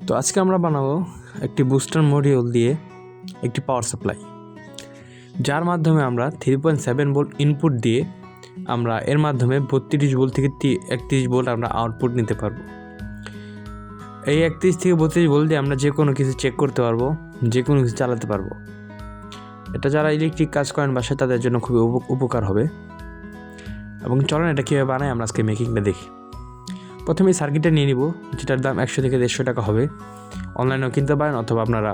তো আজকে আমরা বানাবো একটি বুস্টার মডিউল দিয়ে একটি পাওয়ার সাপ্লাই, যার মাধ্যমে আমরা 3.7 ভোল্ট ইনপুট দিয়ে আমরা এর মাধ্যমে 32 ভোল্ট থেকে 31 ভোল্ট আমরা আউটপুট নিতে পারবো। এই 31 থেকে 32 ভোল্ট দিয়ে আমরা যে কোনো কিছু চেক করতে পারবো, যে কোনো কিছু চালাতে পারবো। এটা যারা ইলেকট্রিক কাজ করেন বাসায় তাদের জন্য খুবই উপকার হবে। এবং চলেন এটা কীভাবে বানাই আমরা আজকে মেকিংটা দেখি। প্রথমে সার্কিটটা নিয়ে নিব, যেটার দাম 100 থেকে 150 টাকা হবে। অনলাইনেও কিনতে পারেন অথবা আপনারা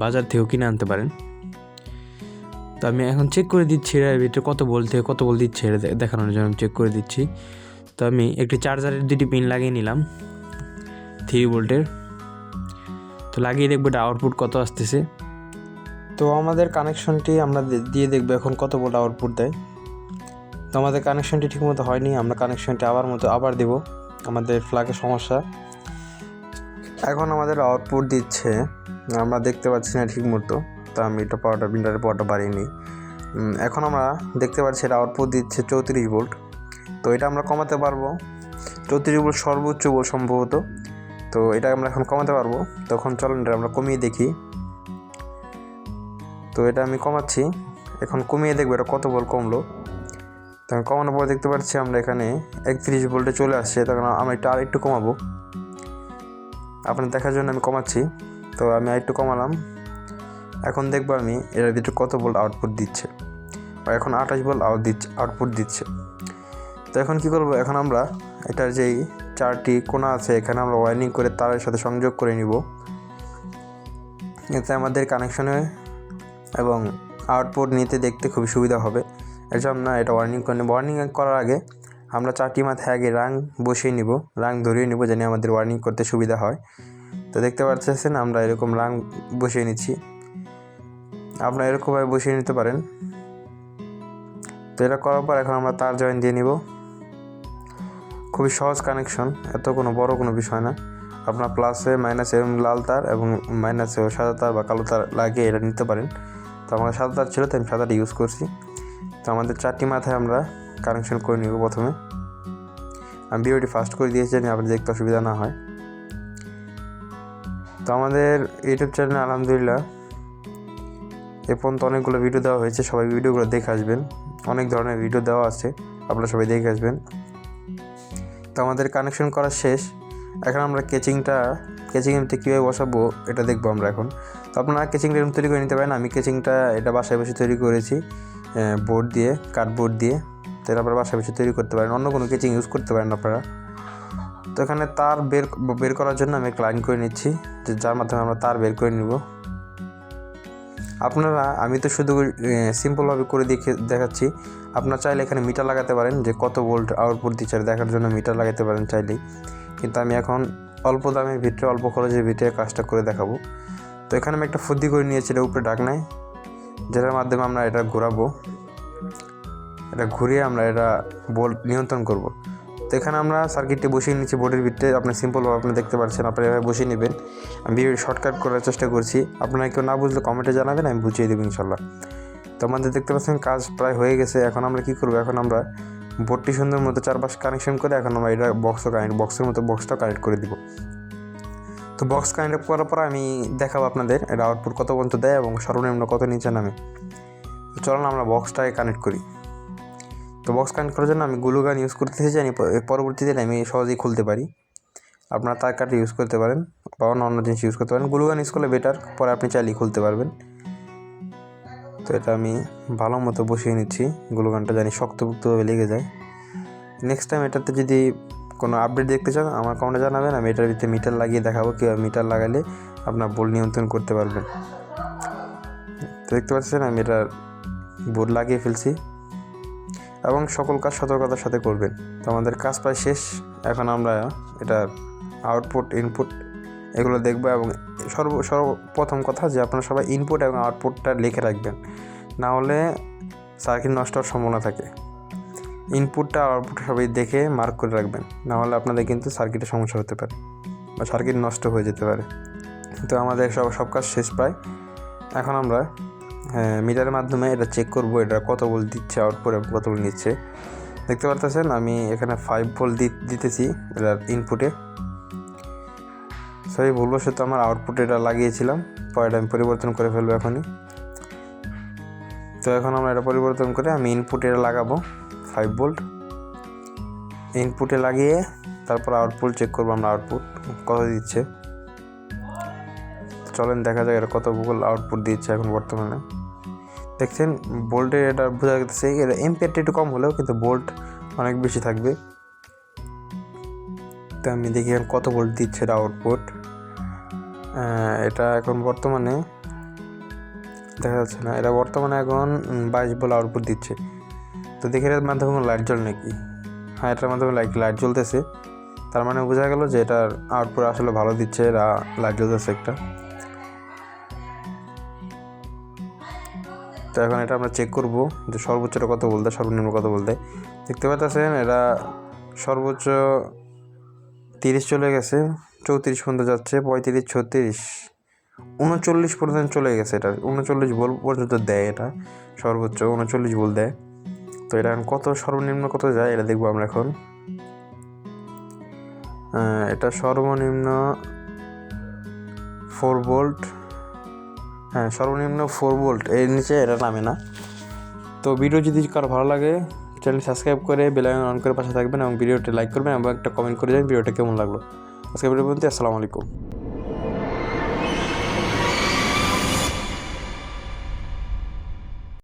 বাজার থেকেও কিনে আনতে পারেন। তো আমি এখন চেক করে দিচ্ছি এর ভিতরে কত ভোল্ট থেকে কত ভোল্ট দিচ্ছে এটা দেখানোর জন্য আমি চেক করে দিচ্ছি। তো আমি একটি চার্জারের 2টি পিন লাগিয়ে নিলাম 3 ভোল্টের। তো লাগিয়ে দেখবো এটা আউটপুট কত আসতেছে। তো আমাদের কানেকশনটি আমরা দিয়ে দেখবো এখন কত ভোল্ট আউটপুট দেয়। তো আমাদের কানেকশনটি ঠিকমতো হয়নি, আমরা কানেকশনটি আবার দেব, আমাদের ফ্ল্যাগের সমস্যা। এখন আমাদের আউটপুট দিচ্ছে, আমরা দেখতে পাচ্ছি না ঠিক মতো। তো আমি এটা প্রিন্টারের পাওয়ারটা বাড়িয়ে নিই। এখন আমরা দেখতে পাচ্ছি এটা আউটপুট দিচ্ছে 34 ভোল্ট। তো এটা আমরা কমাতে পারবো, 34 ভোল্ট সর্বোচ্চ ভোল্ট সম্ভবত। তো এটা আমরা এখন কমাতে পারবো। তখন চলেন এটা আমরা কমিয়ে দেখি। তো এটা আমি কমাচ্ছি, এখন কমিয়ে দেখবো এটা কত ভোল্ট কমলো। তখন কমানোর পর দেখতে পাচ্ছি আমরা এখানে 31 ভোল্টে চলে আসছে। তখন আমরা আরেকটু কমাবো, আপনার দেখার জন্য আমি কমাচ্ছি। তো আমি আরেকটু কমালাম। এখন দেখবো আমি এর ভিতরে কত ভোল্ট আউটপুট দিচ্ছে। এখন 28 ভোল্ট আউটপুট দিচ্ছে। তো এখন কি করব, এখন আমরা এটার যেই 4টি কোণা আছে এখানে আমরা ওয়্যারিং করে তারের সাথে সংযোগ করে নিব। এতে আমাদের কানেকশনে এবং আউটপুট নিতে দেখতে খুবই সুবিধা হবে। এর জন্য এটা ওয়্যারিং করে নেব। ওয়্যারিং করার আগে আমরা 4টি মাথায় আগে রাং বসিয়ে নিব, রাং ধরিয়ে নিব যেন আমাদের ওয়্যারিং করতে সুবিধা হয়। তো দেখতে পাচ্ছেন আমরা এরকম রাং বসিয়ে নিচ্ছি, আপনারা এরকমভাবে বসিয়ে নিতে পারেন। তো এটা করার পর এখন আমরা তার জয়েন দিয়ে নিব। খুবই সহজ কানেকশন, এত কোনো বড় কোনো বিষয় না। আপনার প্লাসে মাইনাসে লাল তার এবং মাইনাসে সাদা তার বা কালো তার লাগিয়ে এটা নিতে পারেন। তো আমার সাদা তার ছিল, তো আমি সাদাটা ইউজ করছি। তো আমাদের 4টি মাথায় আমরা কানেকশন করে নিব। প্রথমে আমি ভিডিওটি ফাস্ট করে দিয়েছি যেন আপনাদের দেখতে অসুবিধা না হয়। তো আমাদের ইউটিউব চ্যানেলে আলহামদুলিল্লাহ এ পর্যন্ত অনেকগুলো ভিডিও দেওয়া হয়েছে, সবাই ভিডিওগুলো দেখে আসবেন। অনেক ধরনের ভিডিও দেওয়া আছে, আপনারা সবাই দেখে আসবেন। তো আমাদের কানেকশন করা শেষ। এখন আমরা কেচিংটা কীভাবে বসাবো এটা দেখবো আমরা এখন। তো আপনারা কেচিংটা এরকম তৈরি করে নিতে পারেন। আমি কেচিংটা এটা বাসায় বসে তৈরি করেছি বোর্ড দিয়ে, কার্ডবোর্ড দিয়ে। তো এটা আপনারা বাসায় বসে তৈরি করতে পারেন, অন্য কোনো কেচিং ইউজ করতে পারেন আপনারা। তো এখানে তার বের করার জন্য আমি একটা লাইন করে নিচ্ছি, যার মাধ্যমে আমরা তার বের করে নিব। আমি তো শুধু সিম্পলভাবে করে দেখাচ্ছি। আপনারা চাইলে এখানে মিটার লাগাতে পারেন, যে কত ভোল্ট আউটপুট দিচ্ছে দেখার জন্য মিটার লাগাতে পারেন চাইলেই। কিন্তু আমি এখন অল্প দামের ভিতরে অল্প খরচের ভিতরে কাজটা করে দেখাবো। তো এখানে আমি একটা ফুদ্দি করে নিয়েছি এটা উপরে ঢাকনায়, যেটার মাধ্যমে আমরা এটা ঘোরাবো। এটা ঘুরিয়ে আমরা এটা ভোল্ট নিয়ন্ত্রণ করব। তো এখানে আমরা সার্কিটটি বসিয়ে নিচ্ছি বোর্ডের ভিতরে। আপনি সিম্পলভাবে আপনি দেখতে পাচ্ছেন, আপনারা এভাবে বসিয়ে নেবেন। আমি ভিডিওটি শর্টকাট করার চেষ্টা করছি, আপনারা কেউ না বুঝলে কমেন্টে জানাবেন, আমি বুঝিয়ে দেবো ইনশাল্লাহ। তো আমাদের দেখতে পাচ্ছেন কাজ প্রায় হয়ে গেছে। এখন আমরা কী করবো, এখন আমরা বোর্ডটি সুন্দর মতো চারপাশ কানেকশন করে এখন আমরা এটা বক্সের মতো বক্সটা কানেক্ট করে দিব। তো বক্স কানেক্ট করার পর আমি দেখাবো আপনাদের এটা আউটপুট কত পর্যন্ত দেয় এবং সর্বনিম্ন কত নিচে নামে। তো চলুন আমরা বক্সটাকে কানেক্ট করি। তো বক্স কানেক্ট করার জন্য আমি গ্লু গান ইউজ করতেছি, জানি পরবর্তীতে আমি সহজেই খুলতে পারি। আপনারা তার কাটা ইউজ করতে পারেন বা অন্য জিনিস ইউজ করতে পারেন। গ্লু গান ইউজ করলে বেটার, পরে আপনি চাইলেই খুলতে পারবেন। তো এটা আমি ভালো মতো বসিয়ে নিচ্ছি, গ্লু গানটা জানি শক্তপোক্তভাবে লেগে যায়। নেক্সট টাইম এটাতে যদি কোনো আপডেট দেখতে চান আমার কমেন্টে জানাবেন, আমি এটার ভিতরে মিটার লাগিয়ে দেখাবো কীভাবে মিটার লাগালে আপনার ভোল্ট নিয়ন্ত্রণ করতে পারবেন। তো দেখতে পাচ্ছেন আমি এটার বোর্ড লাগিয়ে ফেলছি এবং সকল কাজ সতর্কতার সাথে করবেন। তো আমাদের কাজ প্রায় শেষ। এখন আমরা এটা আউটপুট ইনপুট এগুলো দেখবো। এবং সর্বপ্রথম কথা যে আপনারা সবাই ইনপুট এবং আউটপুটটা লিখে রাখবেন, না হলে সার্কিট নষ্ট হওয়ার সম্ভাবনা থাকে। ইনপুটটা আউটপুট সবাই দেখে মার্ক করে রাখবেন, না হলে আপনাদের কিন্তু সার্কিটের সমস্যা হতে পারে বা সার্কিট নষ্ট হয়ে যেতে পারে। তো আমাদের সব কাজ শেষ প্রায়। এখন আমরা মিটারের মাধ্যমে এটা চেক করব এটা কত ভোল্ট দিচ্ছে আউটপুট এবং কত ভোল্ট নিচ্ছে। দেখতে পারতেছেন আমি এখানে 5 ভোল্ট দিতেছি এটার ইনপুটে। সরি ভুলবশত আমার আউটপুট এটা লাগিয়েছিলাম, পরে এটা আমি পরিবর্তন করে ফেলবো এখনই। তো এখন আমরা এটা পরিবর্তন করে আমি ইনপুট এটা লাগাবো 5 ভোল্ট। ইনপুটে লাগিয়ে তারপর আউটপুট চেক করবো আমরা আউটপুট কত দিচ্ছে। চলেন দেখা যাক এটা কত ভোল্ট আউটপুট দিচ্ছে এখন বর্তমানে। দেখছেন ভোল্টে এটা বোঝা যাচ্ছে, এটা এম্পিয়ারটা একটু কম হলেও কিন্তু ভোল্ট অনেক বেশি থাকবে। তো আমি দেখি এখন কত ভোল্ট দিচ্ছে এটা আউটপুট। এটা এখন বর্তমানে দেখা যাচ্ছে না, এটা বর্তমানে এখন 22 ভোল্ট আউটপুট দিচ্ছে। তো দেখি এর মাধ্যমে কোনো লাইট জ্বল নাকি। হ্যাঁ, এটার মাধ্যমে লাইট জ্বলতেছে, তার মানে বোঝা গেল যে এটার আউটপুট আসলে ভালো দিচ্ছে, এরা লাইট জ্বলতেছে একটা। তো এখন এটা আমরা চেক করব যে সর্বোচ্চটা কত বলতে, সর্বনিম্ন কত বলতে। দেখতে পাচ্ছেন এরা সর্বোচ্চ 30 চলে গেছে, 34 পর্যন্ত যাচ্ছে, 35, 36, 39 পর্যন্ত চলে গেছে। এটা 39 ভোল্ট পর্যন্ত দেয়, এটা সর্বোচ্চ 39 ভোল্ট দেয়। তো এটা এখন কত সর্বনিম্ন কত যায় এটা দেখবো আমরা এখন। এটা সর্বনিম্ন 4 ভোল্ট, হ্যাঁ সর্বনিম্ন 4 ভোল্ট, এর নিচে এটা নামে না। তো ভিডিও যদি কারো ভালো লাগে চ্যানেল সাবস্ক্রাইব করে বেল আইকন অন করে পাশে থাকবেন এবং ভিডিওটা লাইক করবেন এবং একটা কমেন্ট করে যাবেন ভিডিওটা কেমন লাগলো। আজকে ভিডিও পর্যন্ত, আসসালামু আলাইকুম।